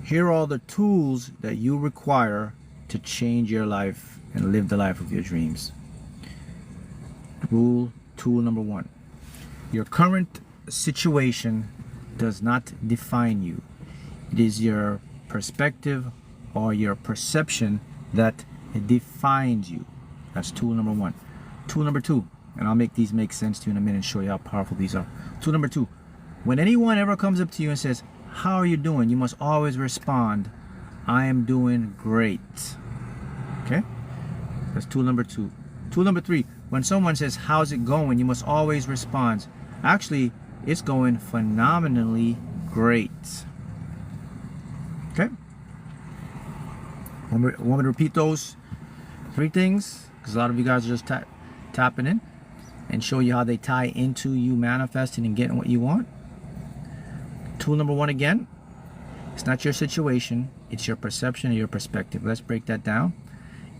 Here are all the tools that you require to change your life and live the life of your dreams. Tool number 1. Your current situation does not define you. It is your perspective or your perception that defines you. That's tool number 1. Tool number 2, and I'll make these make sense to you in a minute and show you how powerful these are. Tool number 2, when anyone ever comes up to you and says, "How are you doing?" you must always respond, "I am doing great." Okay? That's tool number 2. Tool number 3, when someone says, "How's it going?" you must always respond, "Actually, it's going phenomenally great." Okay? Want me to repeat those 3 things? Because a lot of you guys are just tapping in, and show you how they tie into you manifesting and getting what you want. Tool number 1 again, it's not your situation, it's your perception or your perspective. Let's break that down.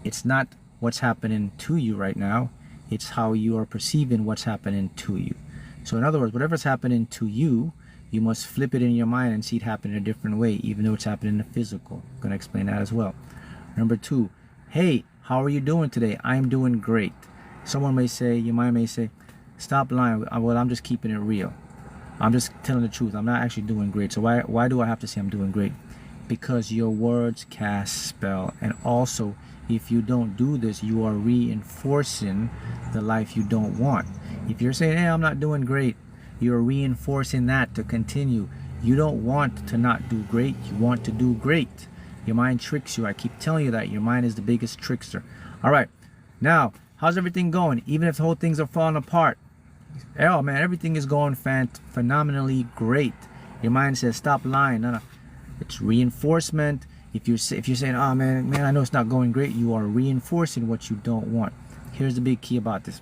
It's not what's happening to you right now, it's how you are perceiving what's happening to you. So in other words, whatever's happening to you, you must flip it in your mind and see it happen in a different way, even though it's happening in the physical. I'm going to explain that as well. Number 2, "Hey, how are you doing today?" "I'm doing great." Someone may say, your mind may say, "Stop lying." "Well, I'm just keeping it real. I'm just telling the truth. I'm not actually doing great." So why do I have to say I'm doing great? Because your words cast spell. And also, if you don't do this, you are reinforcing the life you don't want. If you're saying, "Hey, I'm not doing great," you're reinforcing that to continue. You don't want to not do great. You want to do great. Your mind tricks you. I keep telling you that. Your mind is the biggest trickster. All right. Now, how's everything going? Even if the whole things are falling apart. "Oh man, everything is going phenomenally great." Your mind says, "Stop lying." No. It's reinforcement. If you're saying, "Oh man, I know it's not going great," you are reinforcing what you don't want. Here's the big key about this.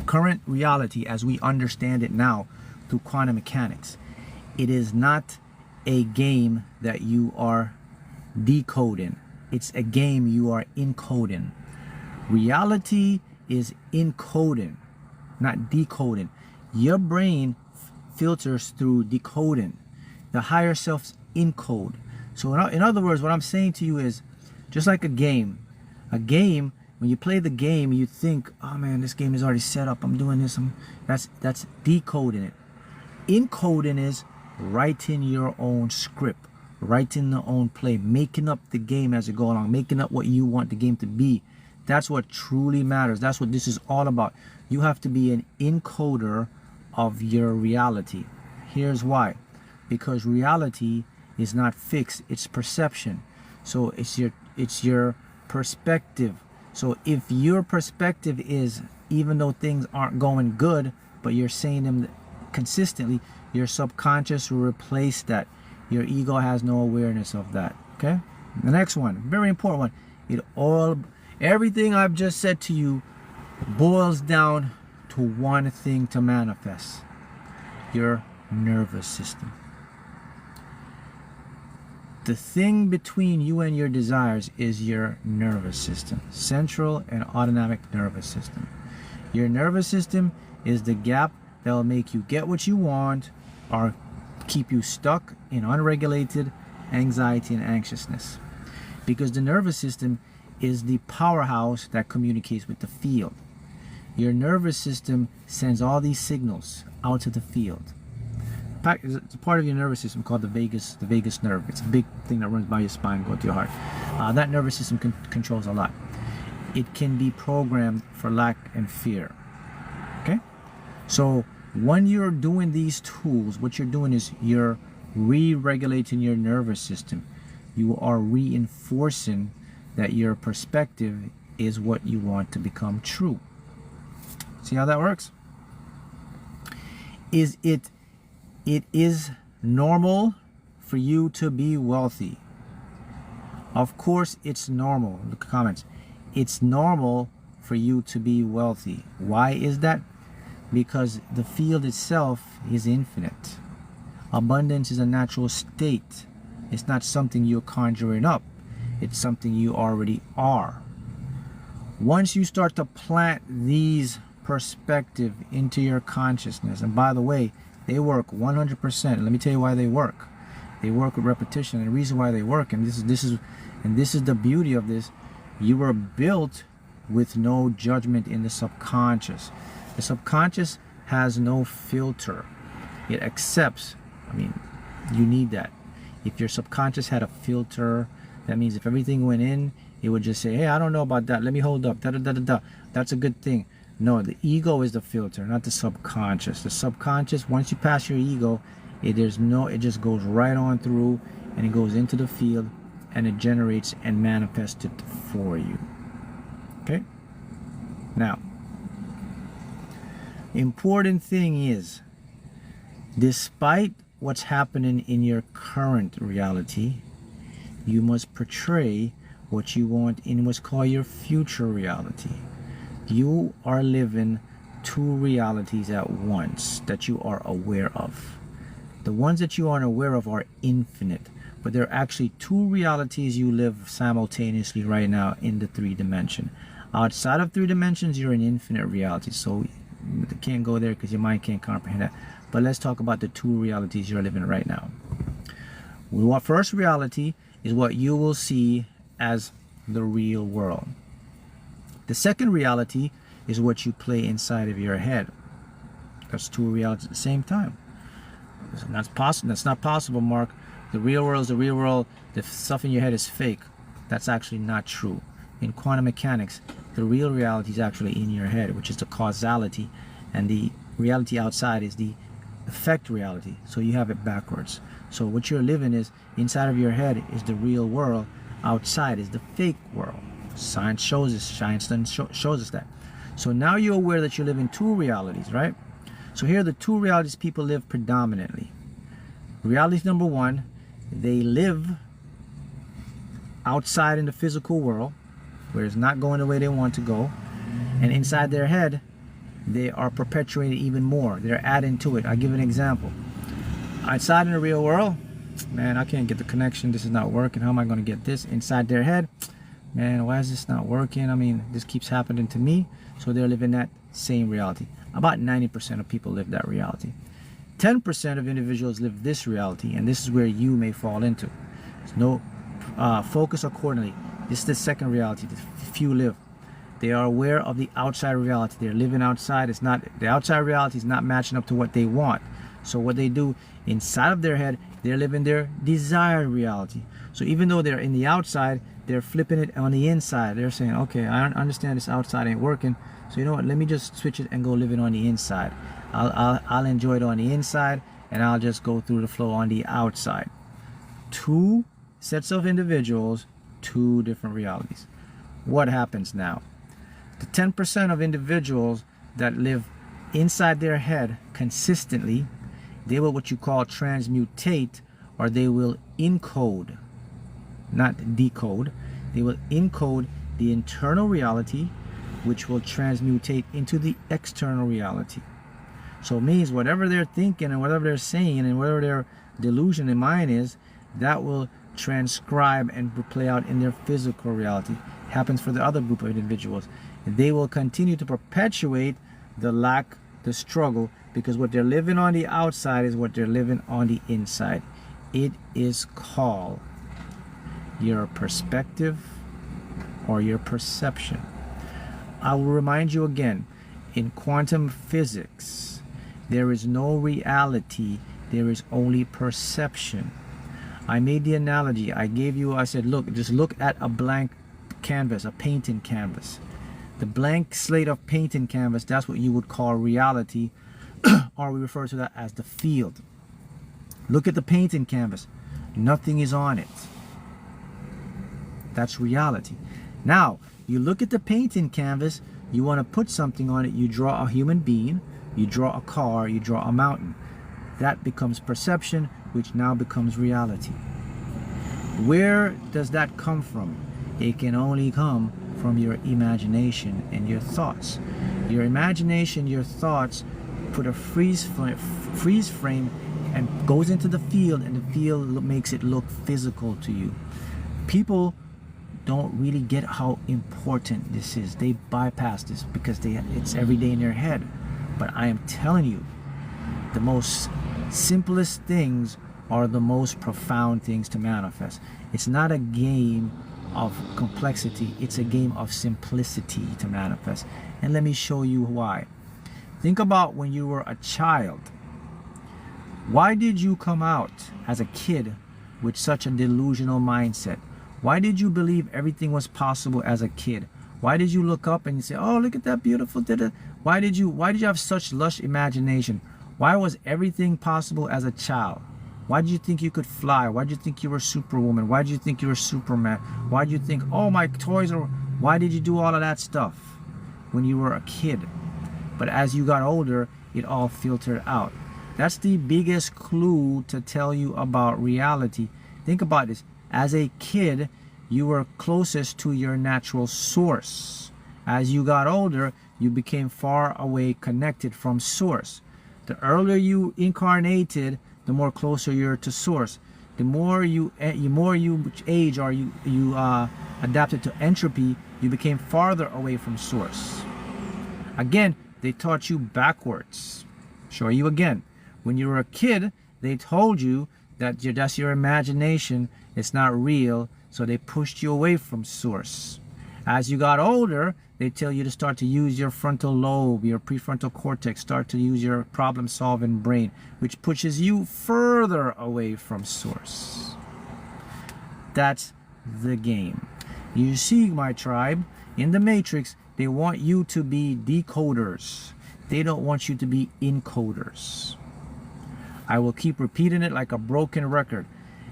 Current reality, as we understand it now through quantum mechanics, it is not a game that you are decoding. It's a game you are encoding. Reality is encoding, not decoding. Your brain filters through decoding. The higher self's encode. So in other words, what I'm saying to you is, just like a game, when you play the game, you think, "Oh man, this game is already set up. I'm doing this." That's decoding it. Encoding is writing your own script, writing the own play, making up the game as you go along, making up what you want the game to be. That's what truly matters. That's what this is all about. You have to be an encoder of your reality. Here's why. Because reality is not fixed, it's perception. So it's your perspective. So if your perspective is, even though things aren't going good, but you're saying them consistently, your subconscious will replace that. Your ego has no awareness of that. Okay? The next one, very important one. Everything I've just said to you boils down to one thing to manifest: your nervous system. The thing between you and your desires is your nervous system, central and autonomic nervous system. Your nervous system is the gap that will make you get what you want or keep you stuck in unregulated anxiety and anxiousness. Because the nervous system is the powerhouse that communicates with the field. Your nervous system sends all these signals out to the field. It's a part of your nervous system called the vagus nerve. It's a big thing that runs by your spine, going to your heart. That nervous system controls a lot. It can be programmed for lack and fear. Okay? So when you're doing these tools, what you're doing is you're re-regulating your nervous system. You are reinforcing that your perspective is what you want to become true. See how that works? It is normal for you to be wealthy. Of course it's normal. Look at the comments. It's normal for you to be wealthy. Why is that? Because the field itself is infinite. Abundance is a natural state. It's not something you're conjuring up. It's something you already are. Once you start to plant these perspective into your consciousness, and by the way, they work 100%. Let me tell you why they work. They work with repetition, and the reason why they work, and this is the beauty of this, you were built with no judgment in the subconscious. The subconscious has no filter. It accepts. I mean, you need that. If your subconscious had a filter, that means if everything went in, it would just say, hey, I don't know about that, let me hold up, da da da da da. That's a good thing. No, the ego is the filter, not the subconscious. The subconscious, once you pass your ego, it just goes right on through, and it goes into the field, and it generates and manifests it for you. Okay? Now, important thing is, despite what's happening in your current reality, you must portray what you want in what's called your future reality. You are living two realities at once that you are aware of. The ones that you aren't aware of are infinite, but there are actually two realities you live simultaneously right now in the 3 dimension. Outside of 3 dimensions, you're in infinite reality, so you can't go there because your mind can't comprehend that. But let's talk about the two realities you're living right now. What first reality is what you will see as the real world. The second reality is what you play inside of your head. That's two realities at the same time. That's possible. That's not possible, Mark. The real world is the real world. The stuff in your head is fake. That's actually not true. In quantum mechanics, the real reality is actually in your head, which is the causality, and the reality outside is the effect reality. So you have it backwards. So what you're living is, inside of your head is the real world, outside is the fake world. Science shows us, Einstein shows us that. So now you're aware that you're living two realities, right? So here are the two realities people live predominantly. Reality number one, they live outside in the physical world, where it's not going the way they want to go, and inside their head, they are perpetuating even more. They're adding to it. I'll give an example. Outside in the real world, man, I can't get the connection. This is not working. How am I going to get this? Inside their head, man, why is this not working? I mean, this keeps happening to me. So they're living that same reality. About 90% of people live that reality. 10% of individuals live this reality, and this is where you may fall into. There's no focus accordingly. This is the second reality that few live. They are aware of the outside reality. They're living outside. It's not, the outside reality is not matching up to what they want. So what they do inside of their head, they're living their desired reality. So even though they're in the outside, they're flipping it on the inside. They're saying, okay, I understand this outside ain't working, so you know what, let me just switch it and go live it on the inside. I'll enjoy it on the inside, and I'll just go through the flow on the outside. Two sets of individuals, two different realities. What happens now? The 10% of individuals that live inside their head consistently, they will what you call transmutate, or they will encode, not decode. They will encode the internal reality, which will transmutate into the external reality. So it means whatever they're thinking and whatever they're saying and whatever their delusion in mind is, that will transcribe and play out in their physical reality. It happens for the other group of individuals. They will continue to perpetuate the lack, the struggle, because what they're living on the outside is what they're living on the inside. It is called your perspective or your perception. I will remind you again, in quantum physics, there is no reality, there is only perception. I made the analogy, I gave you, I said, look, just look at a blank canvas, a painting canvas. The blank slate of painting canvas, that's what you would call reality, or we refer to that as the field. Look at the painting canvas, nothing is on it. That's reality. Now, you look at the painting canvas, you want to put something on it, you draw a human being, you draw a car, you draw a mountain. That becomes perception, which now becomes reality. Where does that come from? It can only come from your imagination and your thoughts. Your imagination, your thoughts put a freeze frame and goes into the field, and the field makes it look physical to you. People don't really get how important this is. They bypass this because it's every day in their head. But I am telling you, the most simplest things are the most profound things to manifest. It's not a game of complexity, it's a game of simplicity to manifest. And let me show you why. Think about when you were a child. Why did you come out as a kid with such a delusional mindset? Why did you believe everything was possible as a kid? Why did you look up and you say, oh, look at that beautiful da-da? Why did you have such lush imagination? Why was everything possible as a child? Why did you think you could fly? Why did you think you were Superwoman? Why did you think you were Superman? Why did you think, oh, my toys are... Why did you do all of that stuff when you were a kid? But as you got older, it all filtered out. That's the biggest clue to tell you about reality. Think about this. As a kid, you were closest to your natural source. As you got older, you became far away connected from source. The earlier you incarnated, the more closer you're to source. The more you age or you adapted to entropy, you became farther away from source. Again, they taught you backwards. Show you again. When you were a kid, they told you that that's your imagination, it's not real, so they pushed you away from source. As you got older, they tell you to start to use your frontal lobe, your prefrontal cortex, start to use your problem-solving brain, which pushes you further away from source. That's the game. You see, my tribe, in the Matrix, they want you to be decoders. They don't want you to be encoders. I will keep repeating it like a broken record.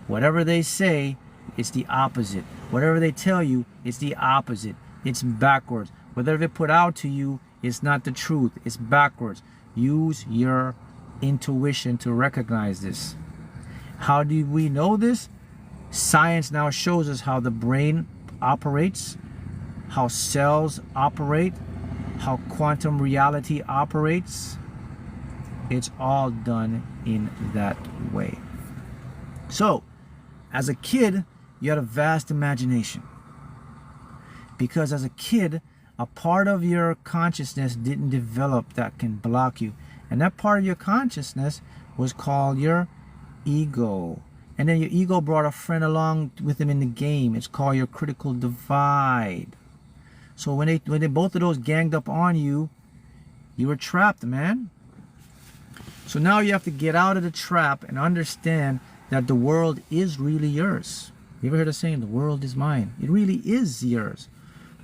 Whatever they say, it's the opposite. Whatever they tell you, it's the opposite. It's backwards. Whatever they put out to you, it's not the truth. It's backwards. Use your intuition to recognize this. How do we know this? Science now shows us how the brain operates, how cells operate, how quantum reality operates. It's all done in that way. So, as a kid, you had a vast imagination. Because as a kid, a part of your consciousness didn't develop that can block you. And that part of your consciousness was called your ego. And then your ego brought a friend along with him in the game. It's called your critical divide. So when they both of those ganged up on you, you were trapped, man. So now you have to get out of the trap and understand that the world is really yours. You ever heard the saying, the world is mine? It really is yours.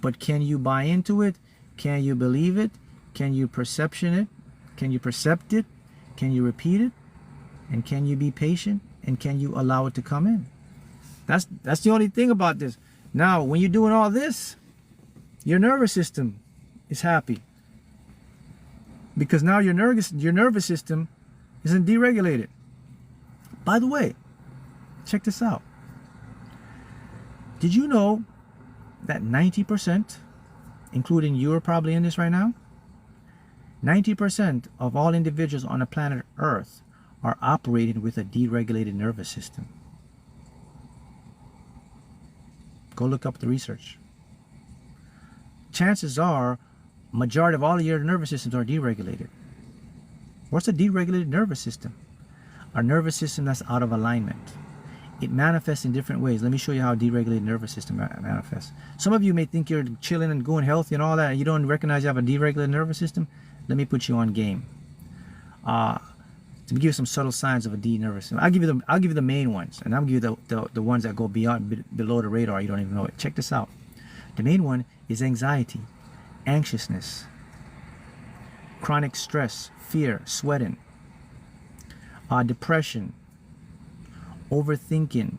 But can you buy into it? Can you believe it? Can you perception it? Can you percept it? Can you repeat it? And can you be patient? And can you allow it to come in? That's the only thing about this. Now, when you're doing all this, your nervous system is happy. Because now your nervous system isn't deregulated. By the way, check this out. Did you know that 90%, including you're probably in this right now, 90% of all individuals on the planet Earth are operating with a deregulated nervous system? Go look up the research. Chances are, majority of all of your nervous systems are deregulated. What's a deregulated nervous system? A nervous system that's out of alignment. It manifests in different ways. Let me show you how a deregulated nervous system manifests. Some of you may think you're chilling and going healthy and all that, and you don't recognize you have a deregulated nervous system. Let me put you on game. To give you some subtle signs of a D nervous system. I'll give you the main ones, and I'll give you the ones that go below the radar. You don't even know it. Check this out. The main one is anxiety, anxiousness, chronic stress, fear, sweating, depression, overthinking,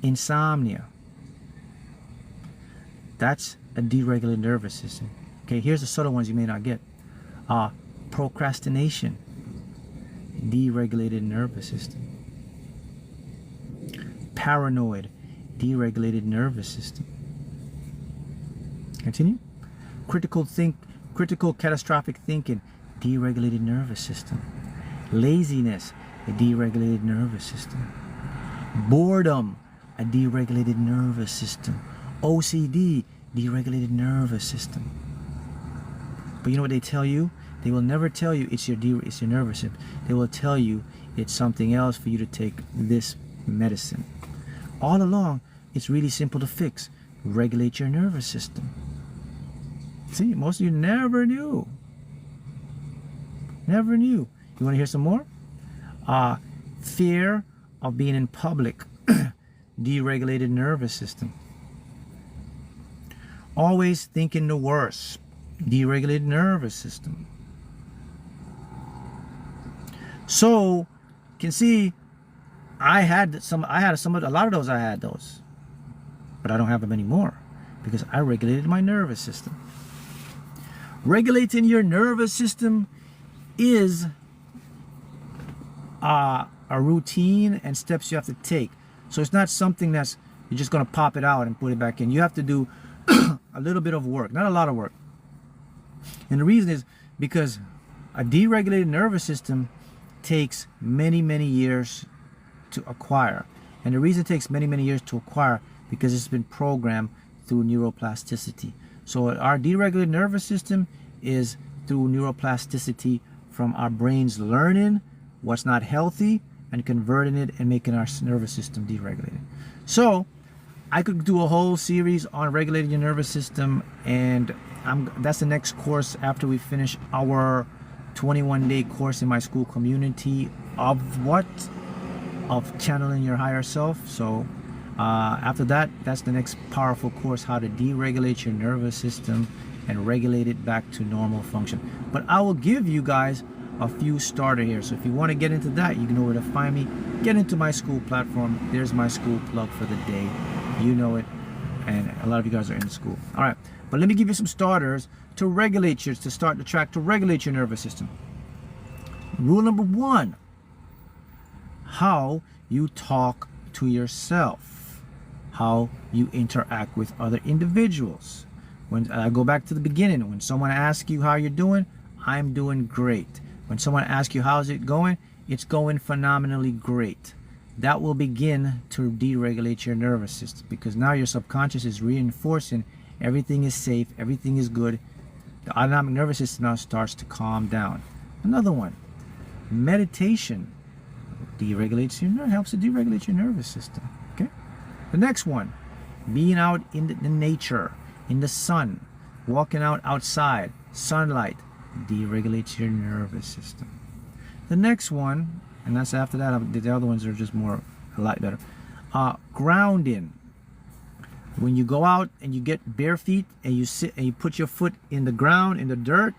insomnia. That's a deregulated nervous system. Okay, here's the subtle ones you may not get. Procrastination, deregulated nervous system. Paranoid, deregulated nervous system. Continue. Critical catastrophic thinking, deregulated nervous system. Laziness, a deregulated nervous system. Boredom, a deregulated nervous system. OCD, deregulated nervous system. But you know what they tell you? They will never tell you it's your nervous system. They will tell you it's something else for you to take this medicine. All along, it's really simple to fix. Regulate your nervous system. See, most of you never knew. Never knew. You want to hear some more? Fear of being in public. Deregulated nervous system. Always thinking the worst. Deregulated nervous system. So, you can see, a lot of those, but I don't have them anymore because I regulated my nervous system. Regulating your nervous system is a routine and steps you have to take. So it's not something that's you're just going to pop it out and put it back in. You have to do a little bit of work, not a lot of work. And the reason is because a deregulated nervous system takes many, many years to acquire. And the reason it takes many, many years to acquire because it's been programmed through neuroplasticity. So our deregulated nervous system is through neuroplasticity from our brains learning what's not healthy and converting it and making our nervous system deregulated. So I could do a whole series on regulating your nervous system, and that's the next course after we finish our 21-day course in my school community of what? Of channeling your higher self. So after that, that's the next powerful course, how to deregulate your nervous system and regulate it back to normal function. But I will give you guys a few starter here. So if you want to get into that, you know where to find me. Get into my school platform. There's my school plug for the day. You know it. And a lot of you guys are in the school. All right. But let me give you some starters to regulate your, to start the track to regulate your nervous system. Rule number 1, how you talk to yourself, how you interact with other individuals. When I go back to the beginning, when someone asks you how you're doing, I'm doing great. When someone asks you how's it going, it's going phenomenally great. That will begin to deregulate your nervous system because now your subconscious is reinforcing everything is safe, everything is good. The autonomic nervous system now starts to calm down. Another one, meditation deregulates your helps to deregulate your nervous system. Okay. The next one, being out in the nature, in the sun, walking out outside, sunlight, deregulates your nervous system. The next one, and that's after that, the other ones are just a lot better. Grounding. When you go out and you get bare feet and you sit and you put your foot in the ground, in the dirt,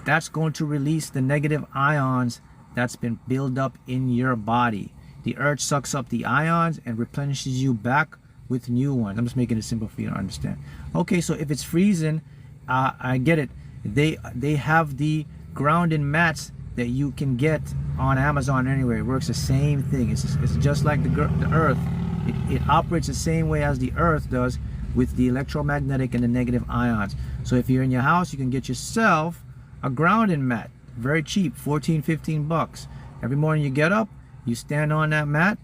that's going to release the negative ions that's been built up in your body. The earth sucks up the ions and replenishes you back with new ones. I'm just making it simple for you to understand. Okay, so if it's freezing, I get it. They have the grounding mats that you can get on Amazon anywhere. It works the same thing. It's just like the earth. It operates the same way as the earth does with the electromagnetic and the negative ions. So if you're in your house, you can get yourself a grounding mat. Very cheap, 14-15 bucks. Every morning you get up, you stand on that mat,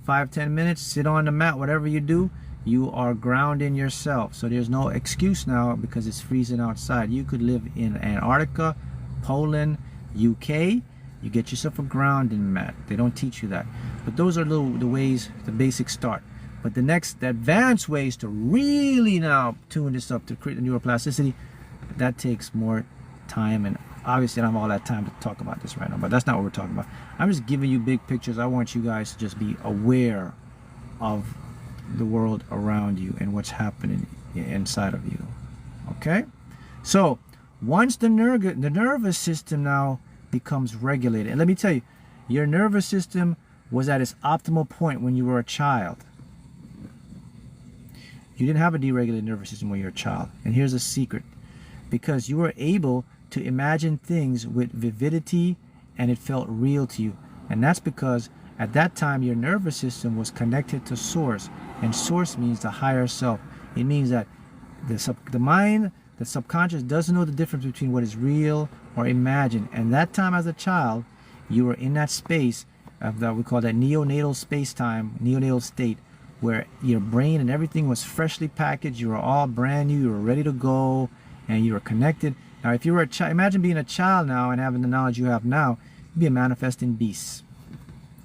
5-10 minutes, sit on the mat, whatever you do, you are grounding yourself. So there's no excuse now because it's freezing outside. You could live in Antarctica, Poland, UK. You get yourself a grounding mat. They don't teach you that. But those are the ways, the basic start. But the next, the advanced ways to really now tune this up to create the neuroplasticity, that takes more time, and obviously I don't have all that time to talk about this right now, but that's not what we're talking about. I'm just giving you big pictures. I want you guys to just be aware of the world around you and what's happening inside of you. Okay? So once the nervous system now becomes regulated, and let me tell you, your nervous system was at its optimal point when you were a child. You didn't have a deregulated nervous system when you were a child. And here's a secret. Because you were able to imagine things with vividity and it felt real to you. And that's because at that time your nervous system was connected to source, and source means the higher self. It means that the mind, the subconscious doesn't know the difference between what is real or imagined. And that time as a child, you were in that space of that we call that neonatal space-time, neonatal state, where your brain and everything was freshly packaged. You were all brand new, you were ready to go, and you were connected. Now, if you were a child, imagine being a child now and having the knowledge you have now, you'd be a manifesting beast.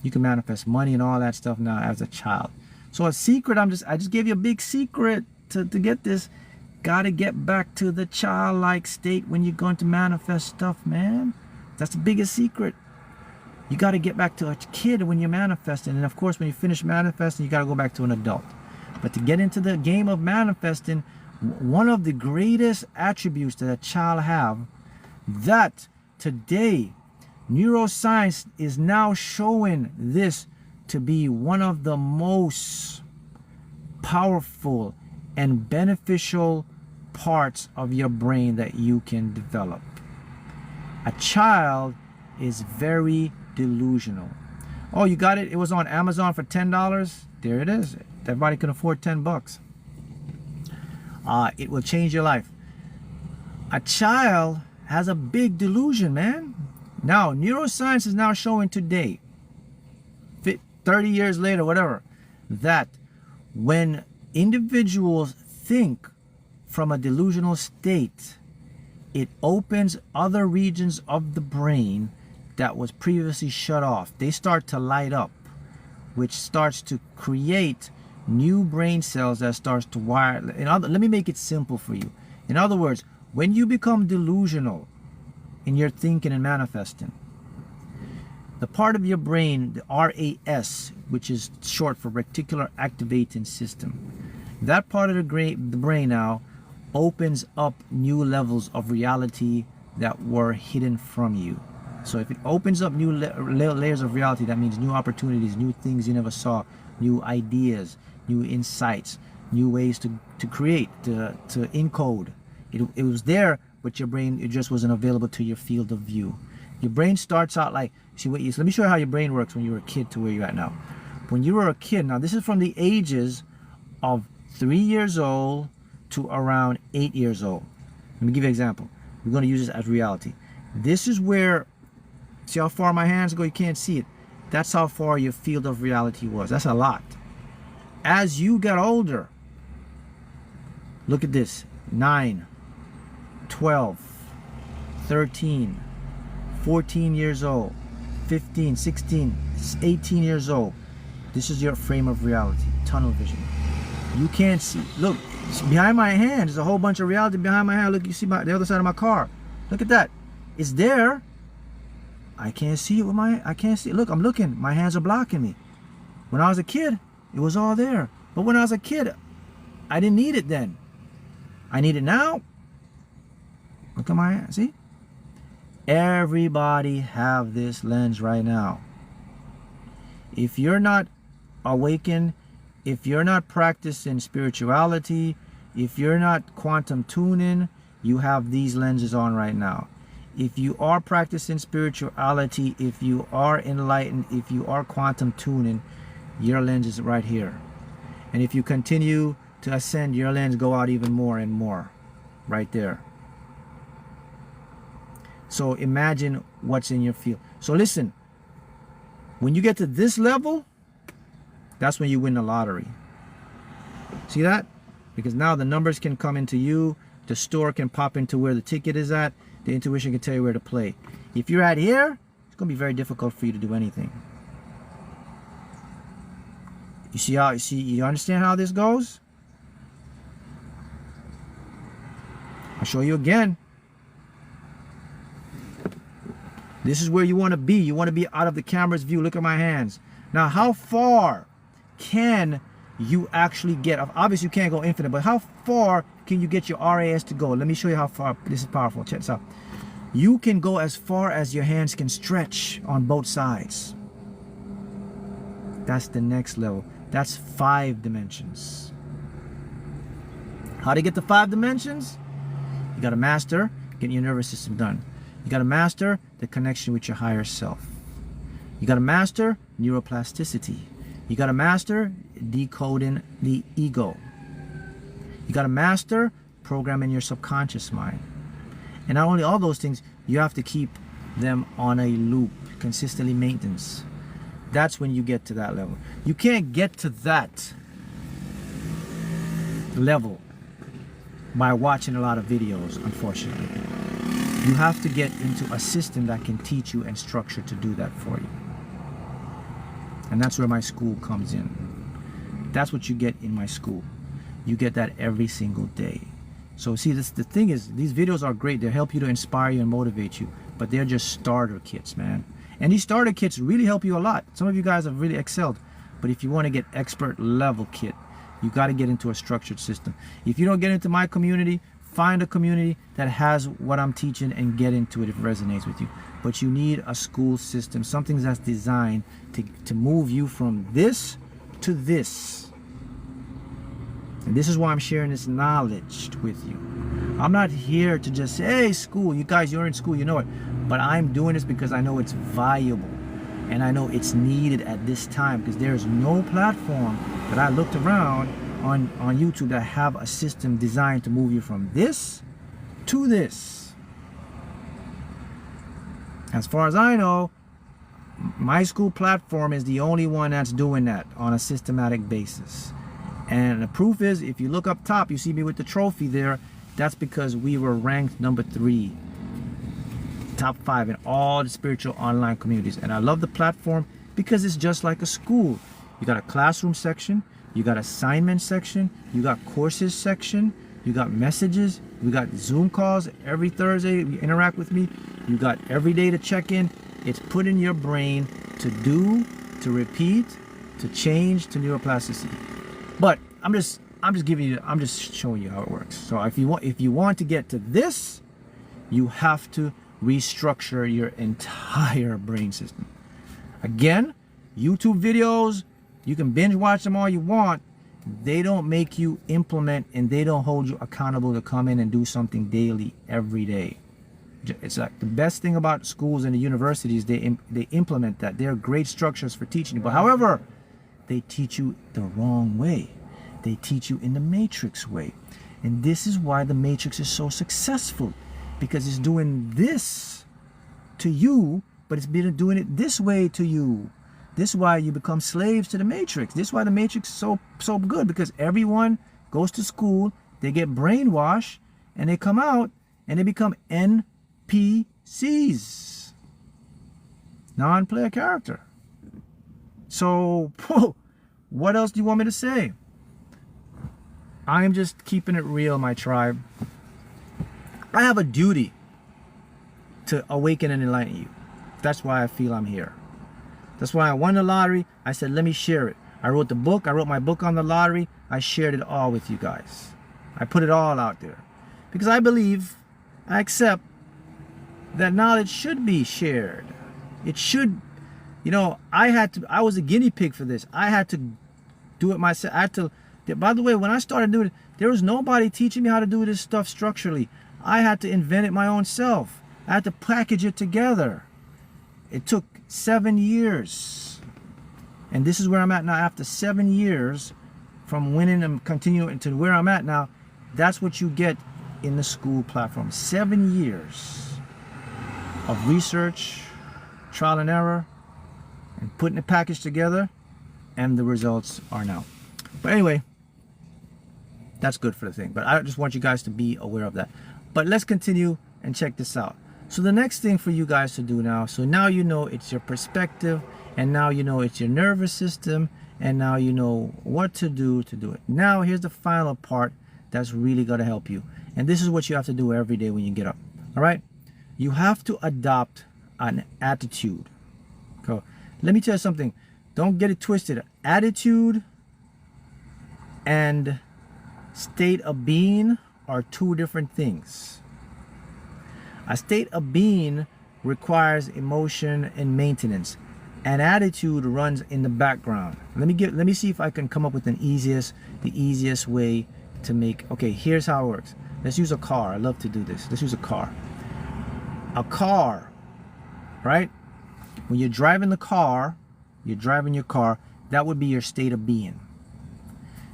You can manifest money and all that stuff now as a child. So a secret, I just gave you a big secret to get this. Gotta get back to the childlike state when you're going to manifest stuff, man. That's the biggest secret. You gotta get back to a kid when you're manifesting. And of course, when you finish manifesting, you gotta go back to an adult. But to get into the game of manifesting, one of the greatest attributes that a child have, that today, neuroscience is now showing this to be one of the most powerful and beneficial parts of your brain that you can develop. A child is very delusional. Oh, you got it? It was on Amazon for $10. There it is. Everybody can afford 10 bucks. It will change your life. A child has a big delusion, man. Now, neuroscience is now showing today, 30 years later, whatever, that when individuals think from a delusional state, it opens other regions of the brain that was previously shut off. They start to light up, which starts to create new brain cells that starts to wire. Let me make it simple for you. In other words, when you become delusional in your thinking and manifesting, the part of your brain, the RAS, which is short for reticular activating system, that part of the brain now opens up new levels of reality that were hidden from you. So if it opens up new layers of reality, that means new opportunities, new things you never saw, new ideas, new insights, new ways to create, to encode. It was there, but your brain, it just wasn't available to your field of view. Your brain starts out like, let me show you how your brain works when you were a kid to where you're at now. When you were a kid, now this is from the ages of 3 years old to around 8 years old. Let me give you an example. We're going to use this as reality. This is where, see how far my hands go? You can't see it. That's how far your field of reality was. That's a lot. As you got older, look at this, 9, 12, 13, 14 years old, 15, 16, 18 years old. This is your frame of reality, tunnel vision. You can't see. Look, behind my hand, there's a whole bunch of reality behind my hand. Look, you see the other side of my car. Look at that. It's there. I can't see it with I can't see it. Look, I'm looking. My hands are blocking me. When I was a kid, it was all there. But when I was a kid, I didn't need it then. I need it now. Look at my hand. See? Everybody have this lens right now. If you're not awakened, if you're not practicing spirituality, if you're not quantum tuning, you have these lenses on right now. If you are practicing spirituality, if you are enlightened, if you are quantum tuning, your lens is right here. And if you continue to ascend, your lens go out even more and more right there. So imagine what's in your field. So listen, when you get to this level, that's when you win the lottery. See that? Because now the numbers can come into you, the store can pop into where the ticket is at, the intuition can tell you where to play. If you're at here, it's going to be very difficult for you to do anything. You see how, you understand how this goes? I'll show you again. This is where you want to be. You want to be out of the camera's view. Look at my hands. Now, how far can you actually get? Obviously, you can't go infinite, but how far can you get your RAS to go? Let me show you how far. This is powerful. Check this out. You can go as far as your hands can stretch on both sides. That's the next level. That's 5 dimensions. How to get to 5 dimensions? You got to master getting your nervous system done. You got to master the connection with your higher self. You got to master neuroplasticity. You got to master decoding the ego. You got to master programming your subconscious mind. And not only all those things, you have to keep them on a loop, consistently maintenance. That's when you get to that level. You can't get to that level by watching a lot of videos, unfortunately. You have to get into a system that can teach you and structure to do that for you. And that's where my school comes in. That's what you get in my school. You get that every single day. So see, the thing is, these videos are great. They help you to inspire you and motivate you, but they're just starter kits, man. And these starter kits really help you a lot. Some of you guys have really excelled, but if you want to get expert level kit, you got to get into a structured system. If you don't get into my community, find a community that has what I'm teaching and get into it if it resonates with you. But you need a school system, something that's designed to move you from this to this. And this is why I'm sharing this knowledge with you. I'm not here to just say, hey, school, you guys, you're in school, you know it. But I'm doing this because I know it's valuable. And I know it's needed at this time, because there's no platform that I looked around on YouTube that have a system designed to move you from this to this. As far as I know, my school platform is the only one that's doing that on a systematic basis. And the proof is, if you look up top, you see me with the trophy there. That's because we were ranked number 3, top 5 in all the spiritual online communities. And I love the platform because it's just like a school. You got a classroom section, you got assignment section, you got courses section, you got messages, we got Zoom calls every Thursday. You interact with me. You got every day to check in. It's put in your brain to do, to repeat, to change, to neuroplasticity. But I'm just showing you how it works. So if you want to get to this, you have to restructure your entire brain system. Again, YouTube videos, you can binge watch them all you want. They don't make you implement, and they don't hold you accountable to come in and do something daily every day. It's like the best thing about schools and the universities, they implement that. They're great structures for teaching you. But however, they teach you the wrong way. They teach you in the matrix way. And this is why the matrix is so successful, because it's doing this to you, but it's been doing it this way to you. This is why you become slaves to the matrix. This is why the matrix is so good, because everyone goes to school, they get brainwashed, and they come out and they become NPCs, non-player character. So, what else do you want me to say? I'm just keeping it real, my tribe. I have a duty to awaken and enlighten you. That's why I feel I'm here. That's why I won the lottery. I said, let me share it. I wrote the book. I wrote my book on the lottery. I shared it all with you guys. I put it all out there because I believe, I accept that knowledge should be shared. It should, you know, I was a guinea pig for this. I had to do it myself. I had to, by the way, when I started doing it, there was nobody teaching me how to do this stuff structurally. I had to invent it my own self. I had to package it together. It took 7 years. And this is where I'm at now after 7 years from winning and continuing to where I'm at now. That's what you get in the school platform. 7 years of research, trial and error, and putting the package together, and the results are now. But anyway, that's good for the thing. But I just want you guys to be aware of that. But let's continue and check this out. So the next thing for you guys to do now, so now you know it's your perspective, and now you know it's your nervous system, and now you know what to do it. Now here's the final part that's really going to help you. And this is what you have to do every day when you get up. All right? You have to adopt an attitude. Okay. Let me tell you something. Don't get it twisted. Attitude and state of being are two different things. A state of being requires emotion and maintenance. An attitude runs in the background. Let me see if I can come up with the easiest way to make. Okay, here's how it works. Let's use a car. I love to do this. Let's use a car. A car, right? When you're driving the car, you're driving your car, that would be your state of being.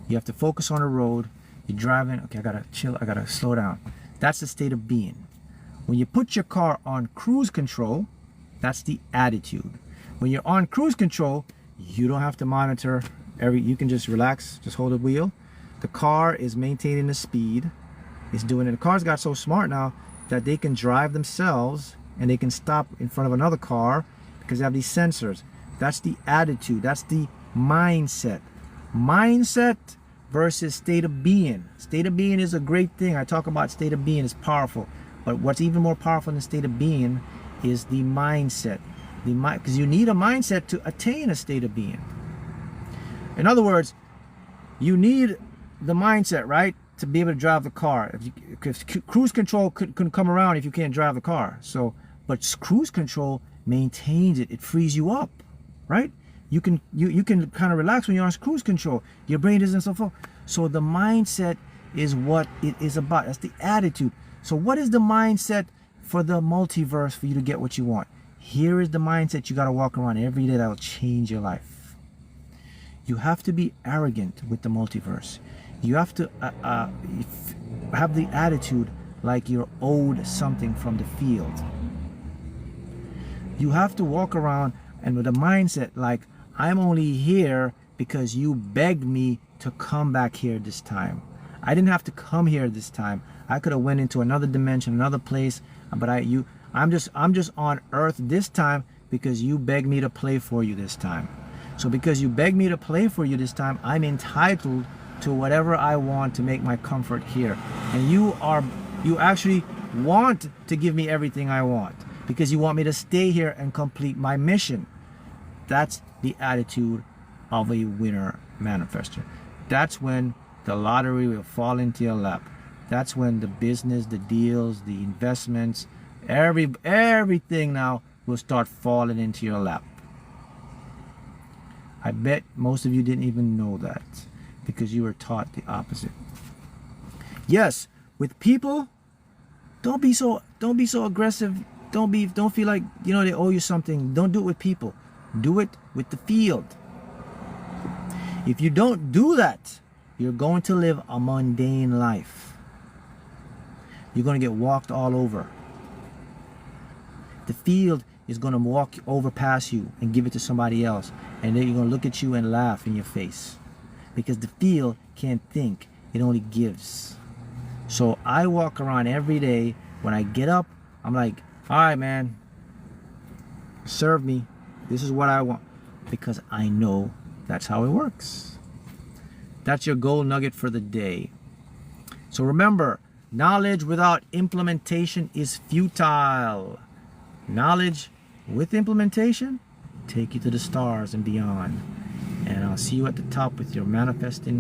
You have to focus on the road. You're driving. Okay, I gotta chill. I gotta slow down. That's the state of being. When you put your car on cruise control, that's the attitude. When you're on cruise control, you don't have to monitor you can just relax, just hold the wheel. The car is maintaining the speed. It's doing it. The car's got so smart now, that they can drive themselves and they can stop in front of another car because they have these sensors. That's the attitude. That's the mindset. Mindset versus state of being. State of being is a great thing. I talk about state of being is powerful. But what's even more powerful than state of being is the mindset. Because you need a mindset to attain a state of being. In other words, you need the mindset, right, to be able to drive the car. Because cruise control couldn't come around if you can't drive the car. So, but cruise control maintains it. It frees you up, right? You can kind of relax when you're on cruise control. Your brain isn't so full. So the mindset is what it is about. That's the attitude. So what is the mindset for the multiverse for you to get what you want? Here is the mindset you got to walk around every day that will change your life. You have to be arrogant with the multiverse. You have to have the attitude like you're owed something from the field. You have to walk around and with a mindset like, I'm only here because you begged me to come back here this time. I didn't have to come here this time. I could have went into another dimension, another place, but I'm just on earth this time because you begged me to play for you this time. So because you begged me to play for you this time, I'm entitled to whatever I want to make my comfort here. And you actually want to give me everything I want because you want me to stay here and complete my mission. That's the attitude of a winner manifester. That's when the lottery will fall into your lap. That's when the business, the deals, the investments, everything now will start falling into your lap. I bet most of you didn't even know that because you were taught the opposite. Yes, with people, don't be so aggressive. Don't feel like, you know, they owe you something. Don't do it with people. Do it with the field. If you don't do that, you're going to live a mundane life. You're going to get walked all over. The field is going to walk over past you and give it to somebody else. And then you're going to look at you and laugh in your face. Because the field can't think. It only gives. So I walk around every day. When I get up, I'm like, all right, man, serve me. This is what I want. Because I know that's how it works. That's your gold nugget for the day. So remember, knowledge without implementation is futile. Knowledge with implementation take you to the stars and beyond. And I'll see you at the top with your manifesting